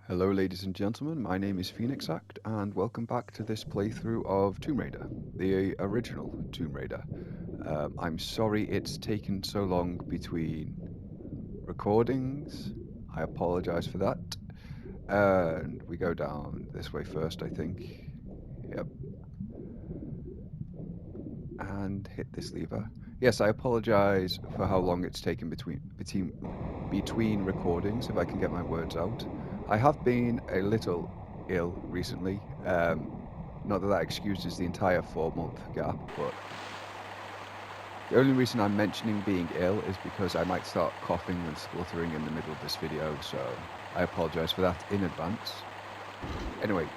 Hello ladies and gentlemen, my name is PhoenixAct and welcome back to this playthrough of Tomb Raider, the original Tomb Raider. I'm sorry it's taken so long between recordings, I apologise for that. And we go down this way first, I think. Yep. And hit this lever. Yes, I apologise for how long it's taken between recordings, if I can get my words out. I have been a little ill recently. Not that excuses the entire 4-month gap, but the only reason I'm mentioning being ill is because I might start coughing and spluttering in the middle of this video, so I apologise for that in advance. Anyway,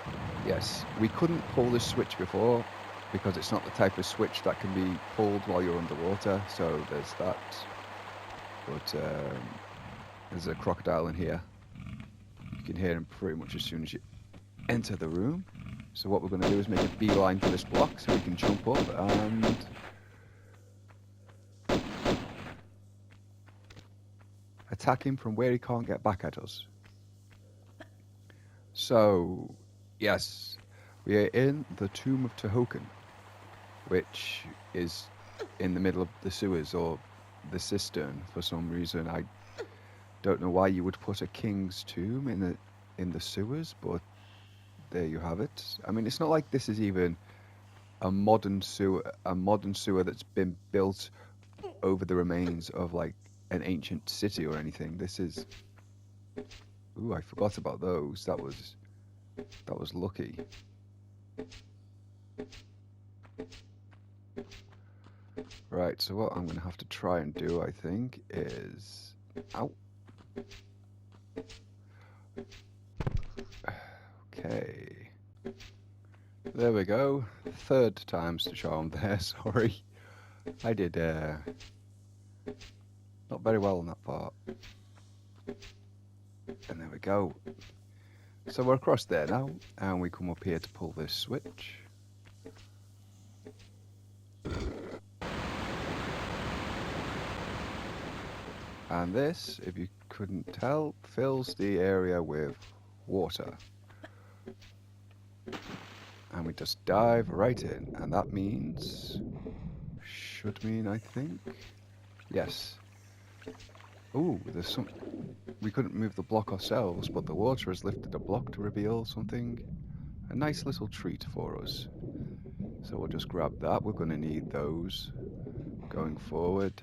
yes, we couldn't pull this switch before because it's not the type of switch that can be pulled while you're underwater, so there's that. But there's a crocodile in here. You can hear him pretty much as soon as you enter the room. So what we're going to do is make a beeline for this block so we can jump up and attack him from where he can't get back at us. So, yes, we are in the Tomb of Tihocan, which is in the middle of the sewers or the cistern for some reason. I don't know why you would put a king's tomb in the sewers, but there you have it. I mean, it's not like this is even a modern sewer that's been built over the remains of like an ancient city or anything. This is, ooh, I forgot about those. That was lucky. Right, so what I'm going to have to try and do, I think, is... Ow. Okay. There we go. Third time's the charm there, sorry. I did not very well on that part. And there we go. So we're across there now, and we come up here to pull this switch. And this, if you couldn't tell, fills the area with water. And we just dive right in, and that means... should mean, I think? Yes. Ooh, there's some... We couldn't move the block ourselves, but the water has lifted a block to reveal something. A nice little treat for us. So we'll just grab that. We're going to need those going forward.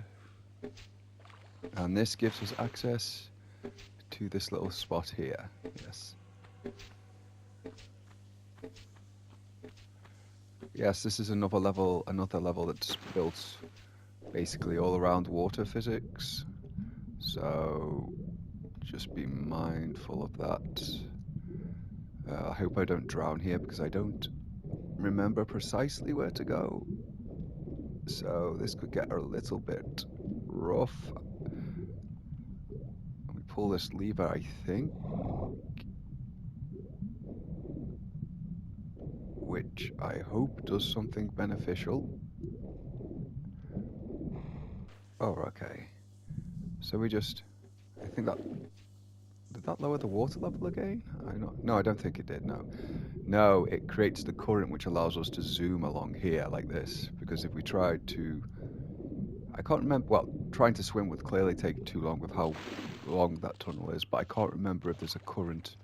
And this gives us access to this little spot here. Yes. Yes, this is another level that's built basically all around water physics. So just be mindful of that. I hope I don't drown here because I don't remember precisely where to go. So this could get a little bit rough. We pull this lever, I think, which I hope does something beneficial. Oh, okay. So we just, I think that, did that lower the water level again? No, I don't think it did, no. No, it creates the current which allows us to zoom along here like this, because if we tried to, I can't remember, well, trying to swim would clearly take too long with how long that tunnel is, but I can't remember if there's a current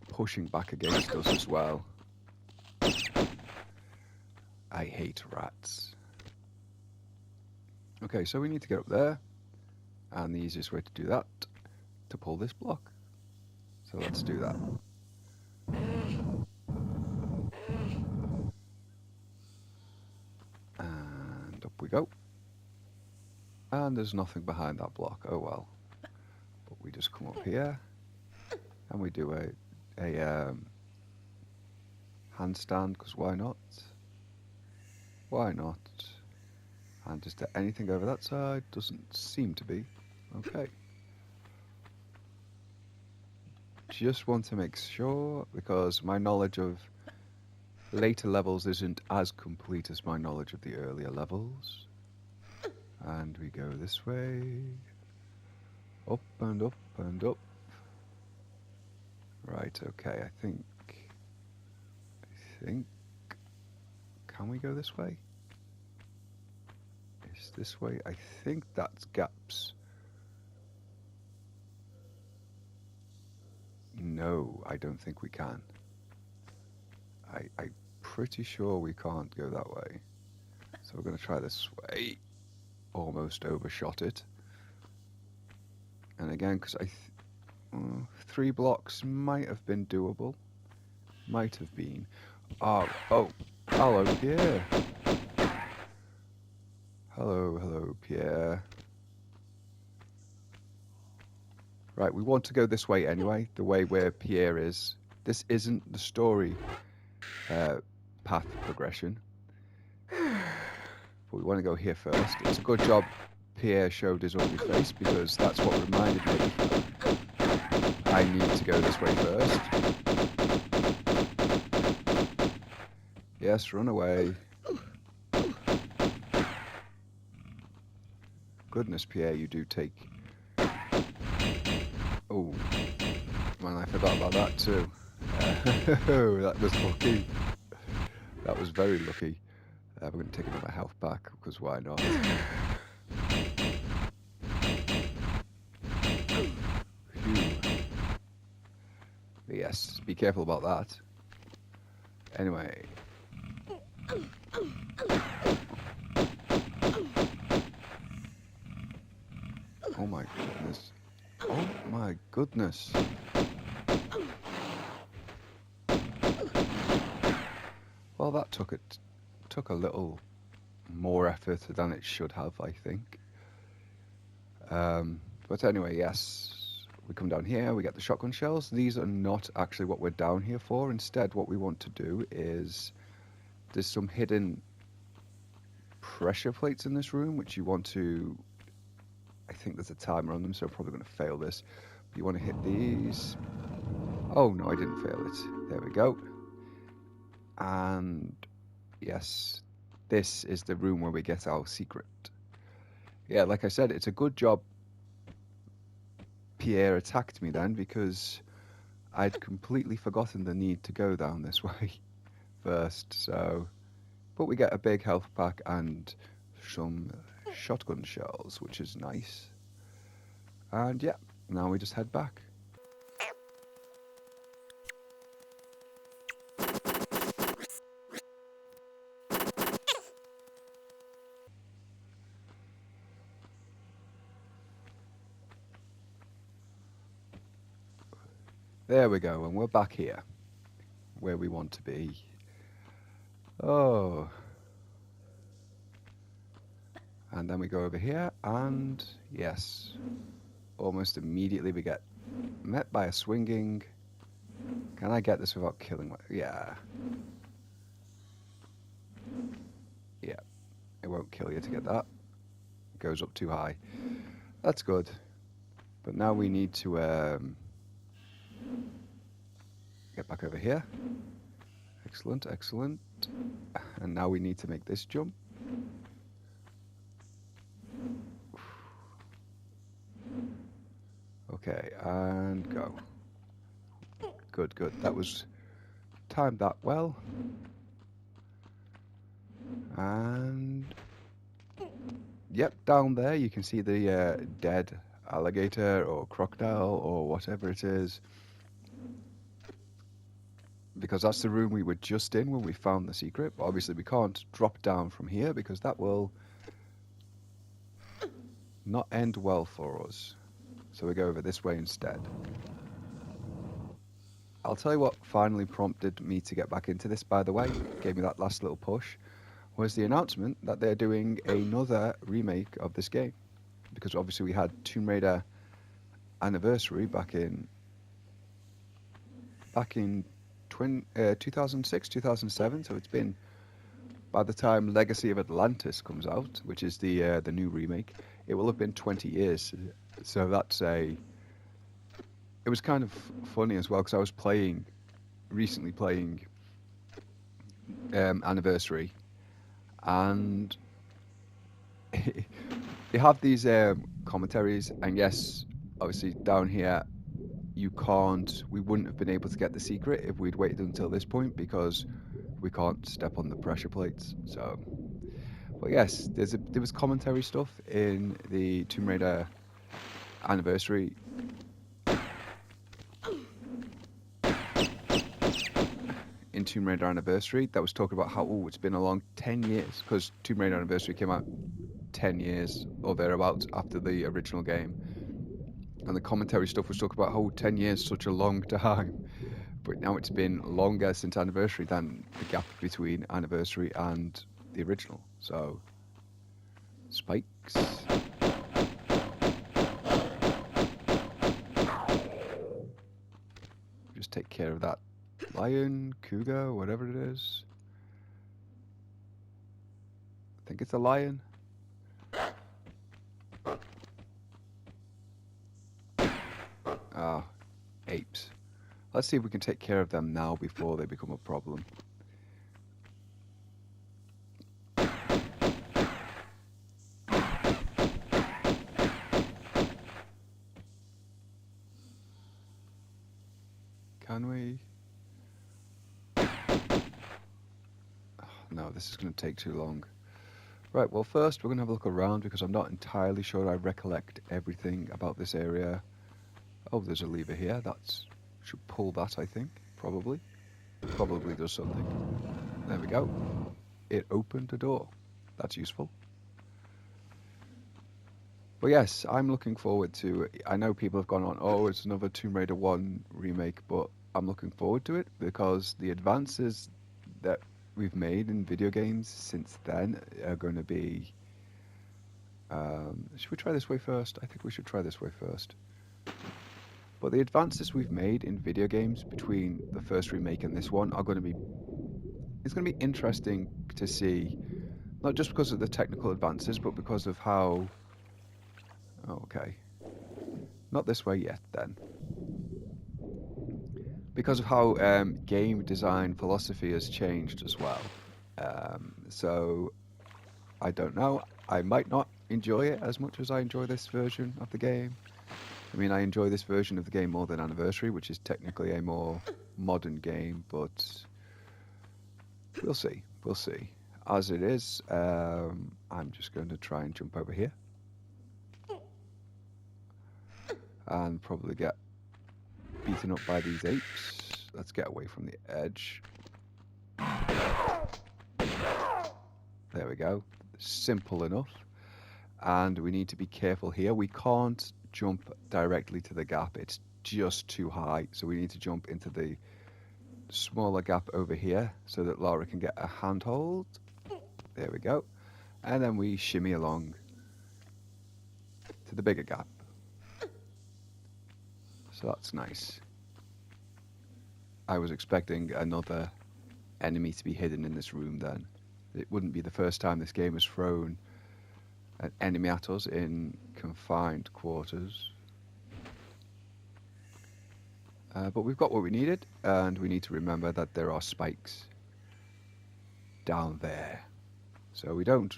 pushing back against us as well. I hate rats. Okay, so we need to get up there, and the easiest way to do that, to pull this block. So let's do that. And up we go. And there's nothing behind that block, oh well. But we just come up here, and we do a handstand, because why not? Why not? And just anything over that side doesn't seem to be. Okay. Just want to make sure, because my knowledge of later levels isn't as complete as my knowledge of the earlier levels. And we go this way. Up and up and up. Right, okay, I think... Can we go this way? Is this way? I think that's gaps. No, I don't think we can. I'm pretty sure we can't go that way. So we're going to try this way. Almost overshot it. And again, because 3 blocks might have been doable. Might have been. Oh, hello, Pierre. Hello, Pierre. Right, we want to go this way anyway, the way where Pierre is. This isn't the story path progression. But we want to go here first. It's a good job Pierre showed his ugly face, because that's what reminded me I need to go this way first. Yes, run away. Goodness, Pierre, you do take... Oh, man, I forgot about that too. That was lucky. That was very lucky. We're going to take another health back, because why not? Yes, be careful about that. Anyway. Oh my goodness. Oh my goodness. Well, that took a little more effort than it should have, I think. But anyway, yes. We come down here, we get the shotgun shells. These are not actually what we're down here for. Instead, what we want to do is... There's some hidden pressure plates in this room, which you want to... I think there's a timer on them, so I'm probably going to fail this. But you want to hit these. Oh, no, I didn't fail it. There we go. And... Yes, this is the room where we get our secret. Yeah, like I said, it's a good job Pierre attacked me then, because I'd completely forgotten the need to go down this way first, so... But we get a big health pack and some shotgun shells, which is nice. And yeah, now we just head back. There we go, and we're back here, where we want to be. Oh. And then we go over here, and yes, almost immediately we get met by a swinging... Can I get this without killing my... Yeah. Yeah, it won't kill you to get that. It goes up too high. That's good. But now we need to get back over here. Excellent, excellent. And now we need to make this jump. Okay, and go. Good, good. That was timed that well. And yep, down there you can see the dead alligator or crocodile or whatever it is. Because that's the room we were just in when we found the secret. But obviously we can't drop down from here because that will not end well for us. So we go over this way instead. I'll tell you what finally prompted me to get back into this, by the way, gave me that last little push, was the announcement that they're doing another remake of this game. Because obviously we had Tomb Raider Anniversary back in 2006, 2007, so it's been, by the time Legacy of Atlantis comes out, which is the new remake, it will have been 20 years. So that's it was kind of funny as well, because I was recently playing Anniversary, and they have these commentaries, and yes, obviously down here you can't. We wouldn't have been able to get the secret if we'd waited until this point because we can't step on the pressure plates. So, but yes, there was commentary stuff in the Tomb Raider anniversary. In Tomb Raider Anniversary, that was talking about how it's been a long 10 years because Tomb Raider Anniversary came out 10 years or thereabouts after the original game. And the commentary stuff was talking about how 10 years is such a long time. But now it's been longer since Anniversary than the gap between Anniversary and the original. So, spikes. Just take care of that lion, cougar, whatever it is. I think it's a lion. Ah, apes. Let's see if we can take care of them now before they become a problem. Can we? No, this is going to take too long. Right, well first we're going to have a look around because I'm not entirely sure I recollect everything about this area. Oh, there's a lever here. Should pull that, I think. Probably. Probably does something. There we go. It opened a door. That's useful. But yes, I'm looking forward to... I know people have gone on, oh, it's another Tomb Raider 1 remake, but I'm looking forward to it because the advances that we've made in video games since then are going to be... should we try this way first? I think we should try this way first. But the advances we've made in video games between the first remake and this one are going to be... It's going to be interesting to see, not just because of the technical advances, but because of how... Oh, okay. Not this way yet, then. Because of how game design philosophy has changed as well. So, I don't know. I might not enjoy it as much as I enjoy this version of the game. I mean, I enjoy this version of the game more than Anniversary, which is technically a more modern game, but we'll see. We'll see. As it is, I'm just going to try and jump over here. And probably get beaten up by these apes. Let's get away from the edge. There we go. Simple enough. And we need to be careful here. We can't jump directly to the gap. It's just too high. So we need to jump into the smaller gap over here so that Lara can get a handhold. There we go. And then we shimmy along to the bigger gap. So that's nice. I was expecting another enemy to be hidden in this room then. It wouldn't be the first time this game has thrown an enemy at us in confined quarters. But we've got what we needed, and we need to remember that there are spikes down there. So we don't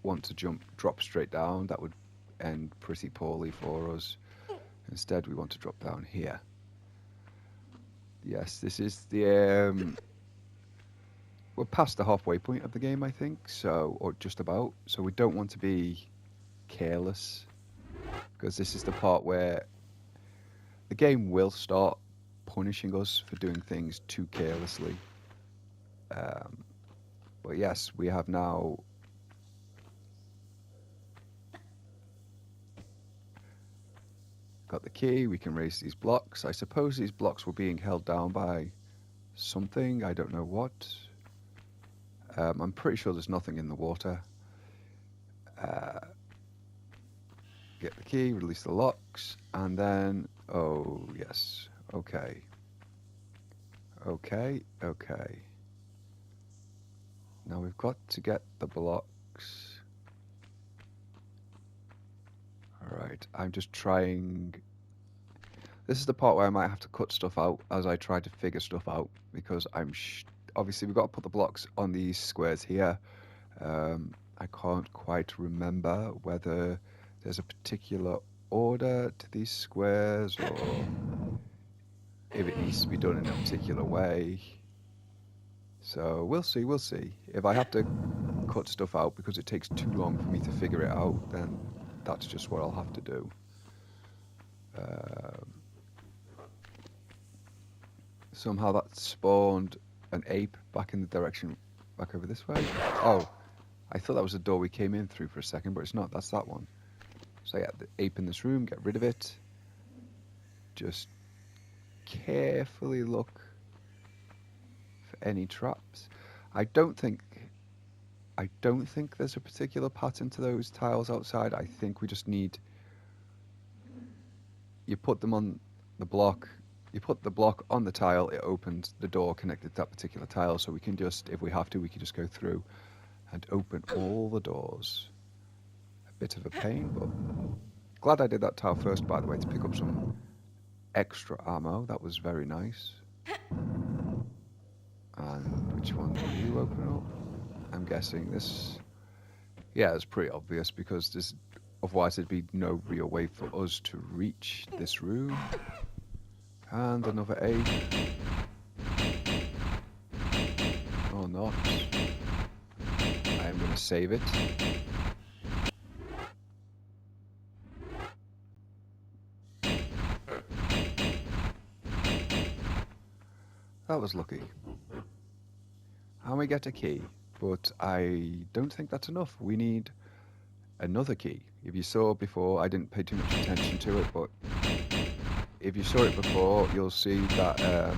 want to drop straight down. That would end pretty poorly for us. Instead, we want to drop down here. Yes, this is the... we're past the halfway point of the game, I think, so, or just about. So we don't want to be careless, because this is the part where the game will start punishing us for doing things too carelessly. But yes, we have now... got the key, we can raise these blocks. I suppose these blocks were being held down by something, I don't know what. I'm pretty sure there's nothing in the water. Get the key, release the locks, and then... Oh, yes. Okay. Okay, okay. Now we've got to get the blocks. Alright, I'm just trying... This is the part where I might have to cut stuff out as I try to figure stuff out, because obviously we've got to put the blocks on these squares here. I can't quite remember whether there's a particular order to these squares, or if it needs to be done in a particular way. So we'll see, we'll see. If I have to cut stuff out because it takes too long for me to figure it out, then that's just what I'll have to do. Somehow that spawned an ape back in the direction, back over this way. Oh, I thought that was the door we came in through for a second, but it's not. That's that one. So yeah, the ape in this room, get rid of it. Just carefully look for any traps. I don't think there's a particular pattern to those tiles outside. I think we just need, you put them on the block, you put the block on the tile, it opens the door connected to that particular tile, so we can just, if we have to, we can just go through and open all the doors. A bit of a pain, but glad I did that tile first, by the way, to pick up some extra ammo. That was very nice. And which one do you open up? I'm guessing this. Yeah, it's pretty obvious because there's, otherwise there'd be no real way for us to reach this room. And another ape. Or not. I am going to save it. That was lucky. And we get a key. But I don't think that's enough. We need another key. If you saw before, I didn't pay too much attention to it, but if you saw it before, you'll see that,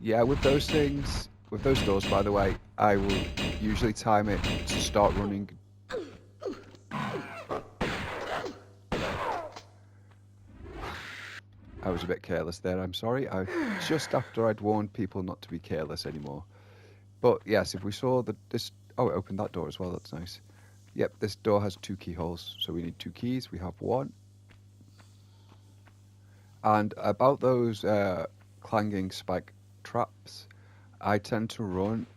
yeah, with those things, with those doors, by the way, I will usually time it to start running. I was a bit careless there, I'm sorry. Just after I'd warned people not to be careless anymore. But yes, if we saw that this, oh, it opened that door as well, that's nice. Yep, this door has 2 keyholes, so we need 2 keys, we have 1. And about those clanging spike traps, I tend to run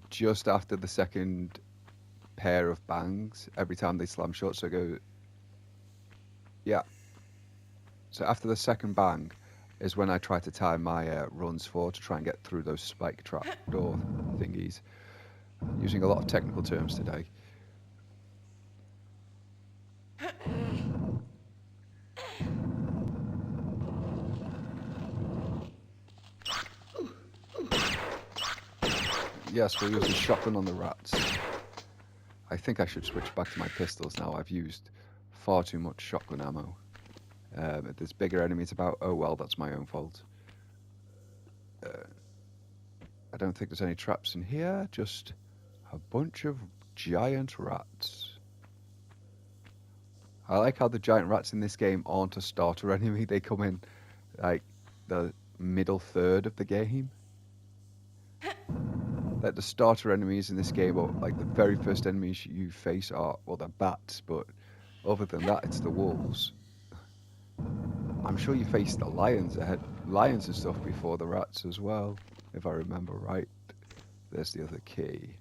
just after the second pair of bangs every time they slam shut, so I go, yeah. So after the second bang is when I try to time my runs for, to try and get through those spike trap door thingies. Using a lot of technical terms today. Yes, we're using shotgun on the rats. I think I should switch back to my pistols now. I've used far too much shotgun ammo. If there's bigger enemies about, oh well, that's my own fault. I don't think there's any traps in here, just a bunch of giant rats. I like how the giant rats in this game aren't a starter enemy. They come in like the middle third of the game. Like the starter enemies in this game, or like the very first enemies you face are, well, they're bats, but other than that, it's the wolves. I'm sure you faced the lions and stuff before the rats as well, if I remember right. There's the other key.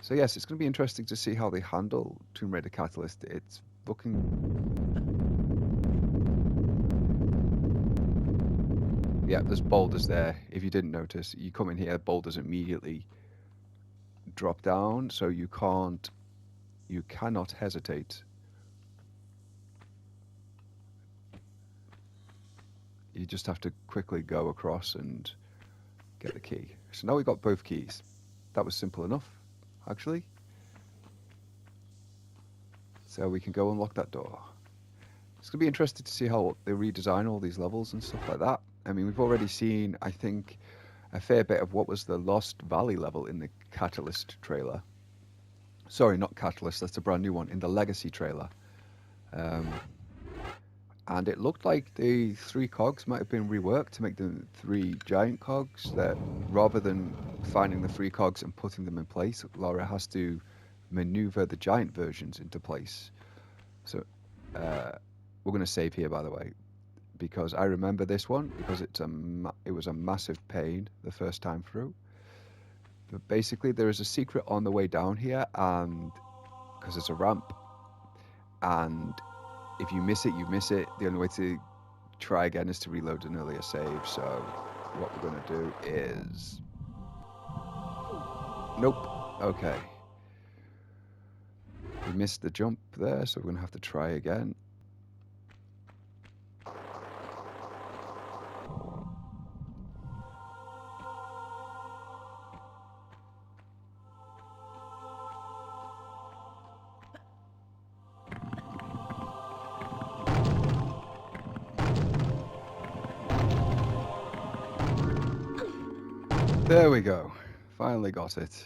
So yes, it's going to be interesting to see how they handle Tomb Raider Catalyst. It's looking... Yeah, there's boulders there. If you didn't notice, you come in here, boulders immediately drop down, so you cannot hesitate. You just have to quickly go across and get the key. So now we've got both keys. That was simple enough, actually. So we can go unlock that door. It's going to be interesting to see how they redesign all these levels and stuff like that. I mean, we've already seen, I think, a fair bit of what was the Lost Valley level in the Catalyst trailer. Sorry, not Catalyst, that's a brand new one, in the Legacy trailer. And it looked like the 3 cogs might have been reworked to make them 3 giant cogs, that rather than finding the 3 cogs and putting them in place, Lara has to maneuver the giant versions into place. So we're going to save here, by the way, because I remember this one, because it was a massive pain the first time through. But basically there is a secret on the way down here, and because it's a ramp, and if you miss it, you miss it. The only way to try again is to reload an earlier save. So what we're going to do is... Nope. Okay. We missed the jump there, so we're going to have to try again. There we go. Finally got it.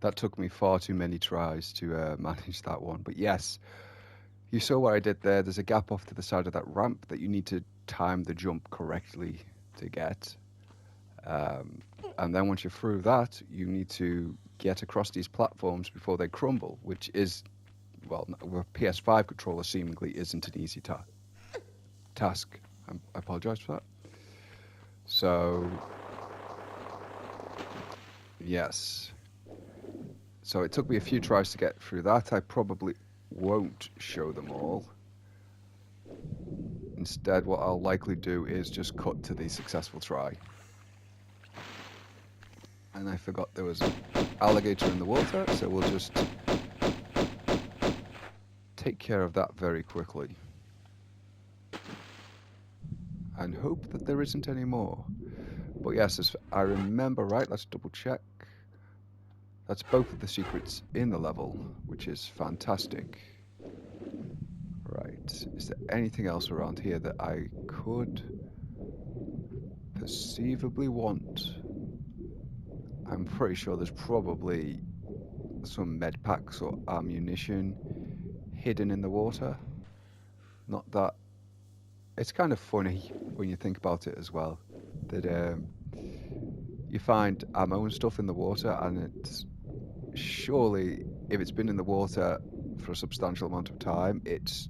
That took me far too many tries to manage that one. But yes, you saw what I did there. There's a gap off to the side of that ramp that you need to time the jump correctly to get. And then once you're through that, you need to get across these platforms before they crumble, which is, well, with a PS5 controller seemingly isn't an easy task. I apologize for that. So... yes. So it took me a few tries to get through that. I probably won't show them all. Instead, what I'll likely do is just cut to the successful try. And I forgot there was an alligator in the water, so we'll just take care of that very quickly. And hope that there isn't any more. But yes, as I remember right, let's double check. That's both of the secrets in the level, which is fantastic. Right, is there anything else around here that I could perceivably want? I'm pretty sure there's probably some med packs or ammunition hidden in the water. Not that... it's kind of funny when you think about it as well, that you find ammo and stuff in the water, and it's surely, if it's been in the water for a substantial amount of time, it's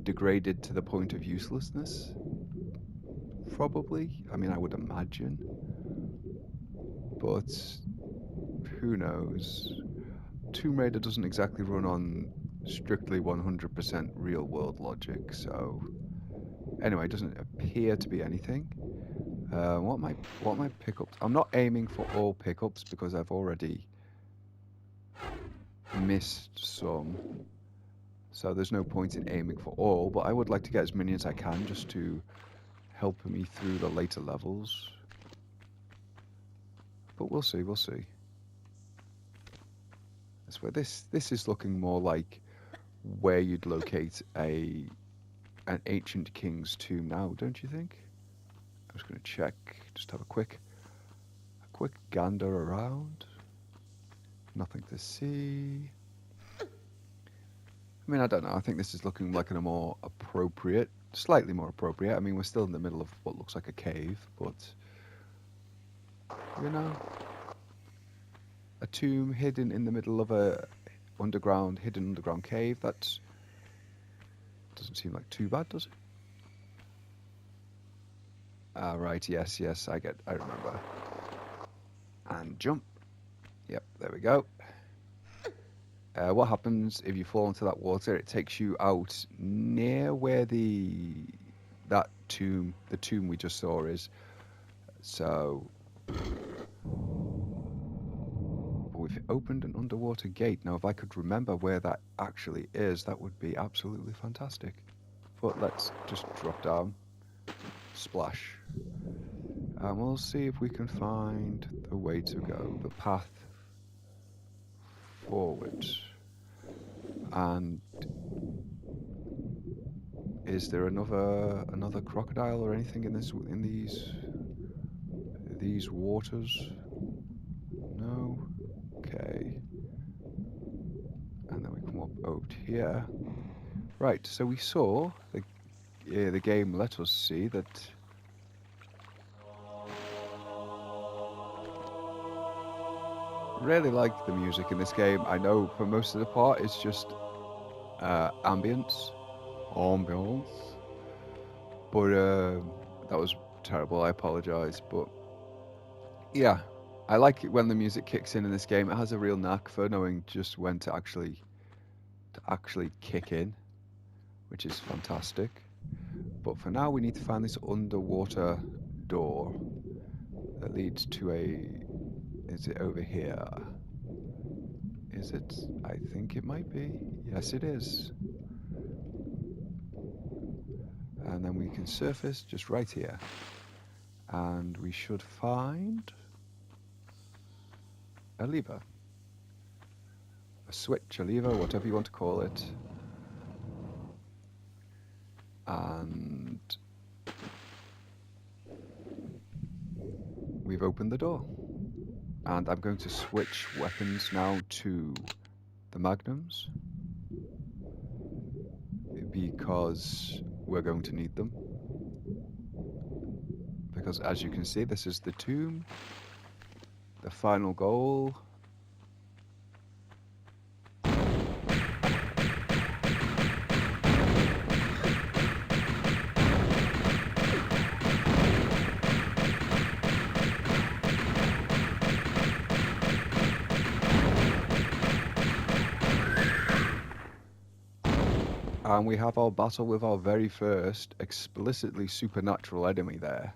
degraded to the point of uselessness. Probably. I mean, I would imagine. But who knows? Tomb Raider doesn't exactly run on strictly 100% real-world logic, so... anyway, it doesn't appear to be anything. What my pickups? I'm not aiming for all pickups because I've already missed some, so there's no point in aiming for all, but I would like to get as many as I can just to help me through the later levels. But we'll see, we'll see. That's where this is looking more like where you'd locate an ancient king's tomb now, don't you think? I'm just going to check, just have a quick gander around. Nothing to see. I mean, I don't know. I think this is looking like a more appropriate, slightly more appropriate. I mean, we're still in the middle of what looks like a cave, but, you know, a tomb hidden in the middle of a hidden underground cave, that doesn't seem like too bad, does it? Ah, right, yes, I remember. And jump. Yep, there we go. What happens if you fall into that water? It takes you out near where the tomb we just saw is. So we've opened an underwater gate. Now, if I could remember where that actually is, that would be absolutely fantastic. But let's just drop down. Splash. And we'll see if we can find the way to go, the path forward. And is there another crocodile or anything in these waters? No. Okay. And then we come up over here. Right. So we saw the game let us see that. Really like the music in this game. I know for most of the part it's just ambience, but that was terrible. I apologize, but yeah, I like it when the music kicks in this game. It has a real knack for knowing just when to actually kick in, which is fantastic. But for now, we need to find this underwater door that leads to a... Is it over here? Is it? I think it might be. Yes, it is. And then we can surface just right here. And we should find a lever. A switch, a lever, whatever you want to call it. And we've opened the door. And I'm going to switch weapons now to the magnums, because we're going to need them. Because as you can see, this is the tomb, the final goal. And we have our battle with our very first explicitly supernatural enemy there,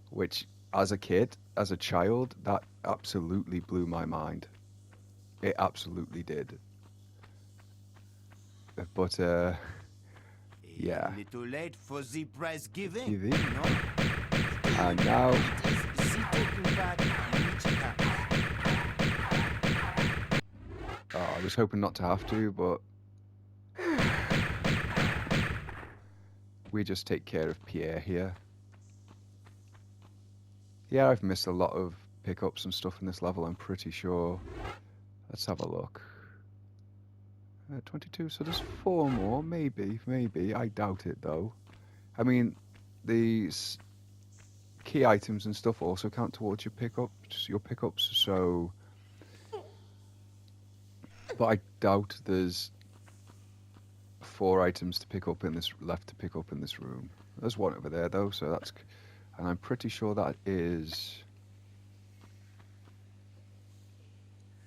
which as a kid, as a child, that absolutely blew my mind. It absolutely did. But yeah. A little late for the prize giving. Giving. No? And now It is the taking back which counts. I was hoping not to have to, but we just take care of Pierre here. Yeah, I've missed a lot of pickups and stuff in this level, I'm pretty sure. Let's have a look. 22, so there's 4 more, maybe. I doubt it, though. I mean, these key items and stuff also count towards your pickups, so... But I doubt there's 4 items to pick up in this room. There's 1 over there though, so that's, and I'm pretty sure that is.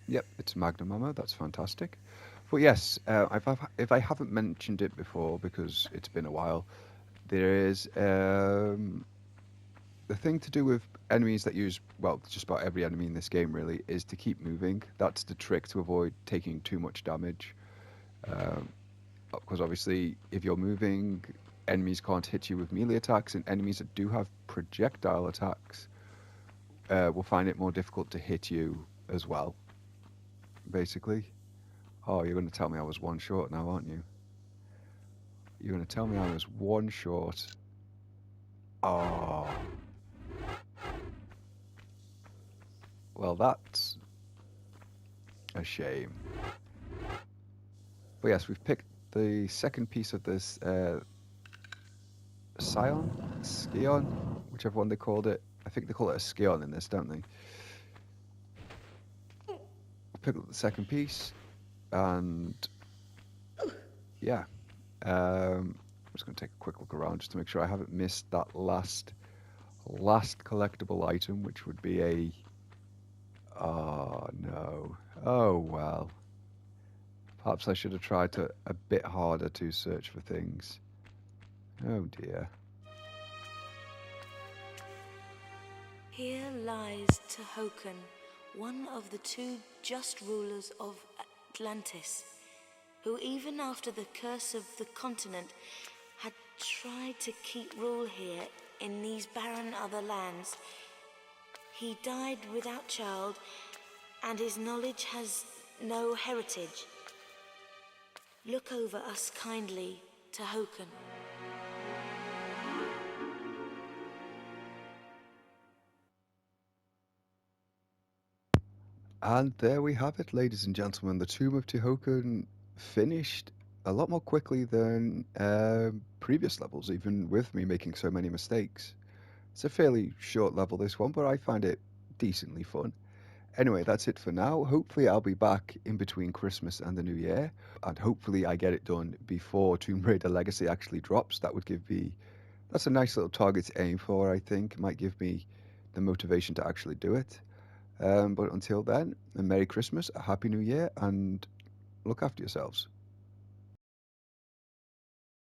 Yep, it's magnum ammo. That's fantastic. But yes, if I haven't mentioned it before because it's been a while, there is the thing to do with enemies that use, well, just about every enemy in this game really, is to keep moving. That's the trick to avoid taking too much damage. Because obviously, if you're moving, enemies can't hit you with melee attacks, and enemies that do have projectile attacks will find it more difficult to hit you as well, basically. Oh, you're going to tell me I was 1 short now, aren't you? You're going to tell me I was 1 short. Oh. Well, that's a shame. But yes, we've picked the second piece of this Scion, whichever one they called it. I think they call it a Scion in this, don't they? Pick up the second piece, and yeah, I'm just going to take a quick look around just to make sure I haven't missed that last collectible item, which would be a... Oh no. Oh well. Perhaps I should have tried a bit harder to search for things. Oh dear. Here lies Tihocan, one of the 2 just rulers of Atlantis, who even after the curse of the continent had tried to keep rule here in these barren other lands. He died without child, and his knowledge has no heritage. Look over us kindly, Tihocan. And there we have it, ladies and gentlemen. The Tomb of Tihocan finished a lot more quickly than previous levels, even with me making so many mistakes. It's a fairly short level, this one, but I find it decently fun. Anyway, that's it for now. Hopefully I'll be back in between Christmas and the New Year, and hopefully I get it done before Tomb Raider Legacy actually drops. That would give me... That's a nice little target to aim for, I think. It might give me the motivation to actually do it. But until then, a Merry Christmas, a Happy New Year, and look after yourselves.